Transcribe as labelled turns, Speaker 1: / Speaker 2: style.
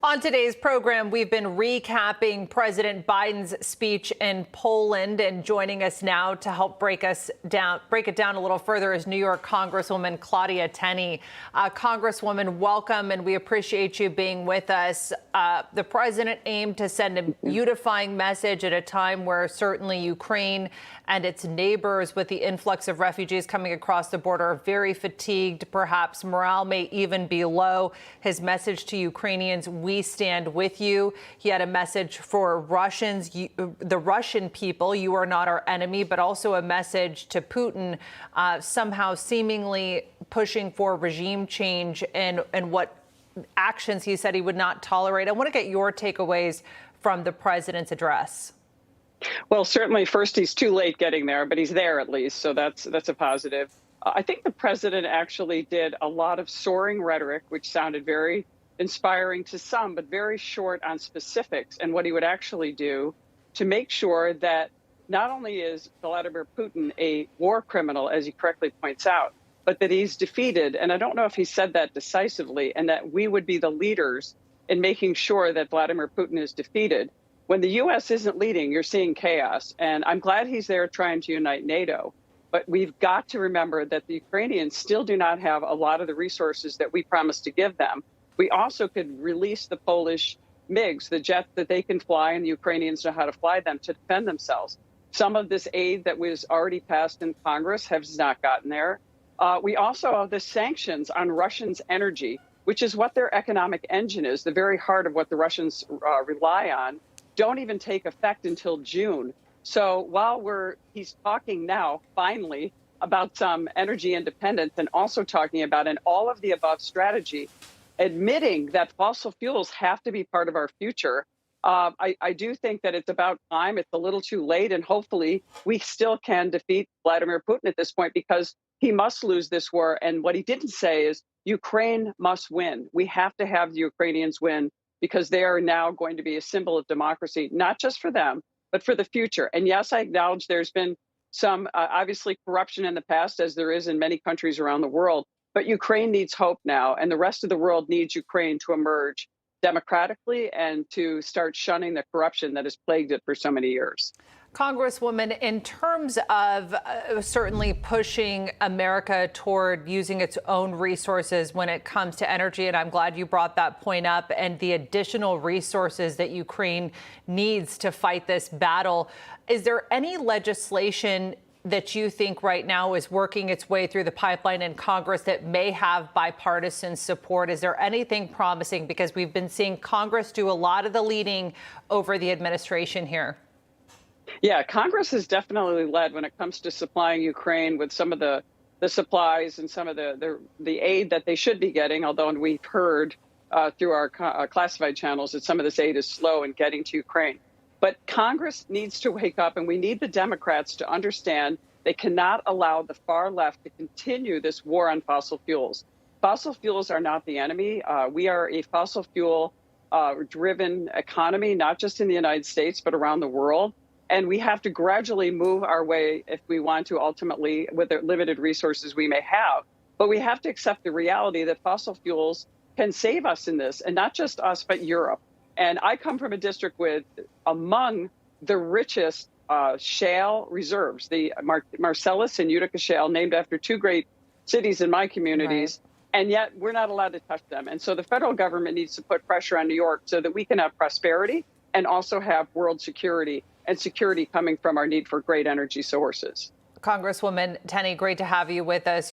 Speaker 1: On today's program, we've been recapping President Biden's speech in Poland, and joining us now to help break it down a little further is New York Congresswoman Claudia Tenney. Congresswoman, welcome, and we appreciate you being with us. The president aimed to send a unifying message at a time where certainly Ukraine and its neighbors, with the influx of refugees coming across the border, are very fatigued. Perhaps morale may even be low. His message to Ukrainians: we stand with you. He had a message for Russians, the Russian people: you are not our enemy, but also a message to Putin, somehow seemingly pushing for regime change and what actions he said he would not tolerate. I want to get your takeaways from the president's address.
Speaker 2: Well, certainly, first, he's too late getting there, but he's there at least, so that's a positive. I think the president actually did a lot of soaring rhetoric, which sounded very inspiring to some, but very short on specifics and what he would actually do to make sure that not only is Vladimir Putin a war criminal, as he correctly points out, but that he's defeated. And I don't know if he said that decisively, and that we would be the leaders in making sure that Vladimir Putin is defeated. When the U.S. isn't leading, you're seeing chaos. And I'm glad he's there trying to unite NATO. But we've got to remember that the Ukrainians still do not have a lot of the resources that we promised to give them. We also could release the Polish MiGs, the jets that they can fly, and the Ukrainians know how to fly them to defend themselves. Some of this aid that was already passed in Congress has not gotten there. We also have the sanctions on Russians' energy, which is what their economic engine is, the very heart of what the Russians rely on, don't even take effect until June. So while he's talking now, finally, about some energy independence, and also talking about an all-of-the-above strategy, admitting that fossil fuels have to be part of our future, I do think that it's about time. It's a little too late, and hopefully we still can defeat Vladimir Putin at this point, because he must lose this war. And what he didn't say is Ukraine must win. We have to have the Ukrainians win, because they are now going to be a symbol of democracy, not just for them, but for the future. And yes, I acknowledge there's been some, obviously, corruption in the past, as there is in many countries around the world. But Ukraine needs hope now, and the rest of the world needs Ukraine to emerge democratically and to start shunning the corruption that has plagued it for so many years.
Speaker 1: Congresswoman, in terms of certainly pushing America toward using its own resources when it comes to energy, and I'm glad you brought that point up, and the additional resources that Ukraine needs to fight this battle, is there any legislation that you think right now is working its way through the pipeline in Congress that may have bipartisan support? Is there anything promising? Because we've been seeing Congress do a lot of the leading over the administration here.
Speaker 2: Yeah, Congress has definitely led when it comes to supplying Ukraine with some of the supplies and some of the aid that they should be getting, although we've heard through our classified channels that some of this aid is slow in getting to Ukraine. But Congress needs to wake up, and we need the Democrats to understand they cannot allow the far left to continue this war on fossil fuels. Fossil fuels are not the enemy. We are a fossil fuel driven economy, not just in the United States, but around the world. And we have to gradually move our way if we want to ultimately, with the limited resources we may have. But we have to accept the reality that fossil fuels can save us in this, and not just us, but Europe. And I come from a district with among the richest shale reserves, the Marcellus and Utica Shale, named after two great cities in my communities. Right. And yet we're not allowed to touch them. And so the federal government needs to put pressure on New York so that we can have prosperity and also have world security, and security coming from our need for great energy sources.
Speaker 1: Congresswoman Tenney, great to have you with us.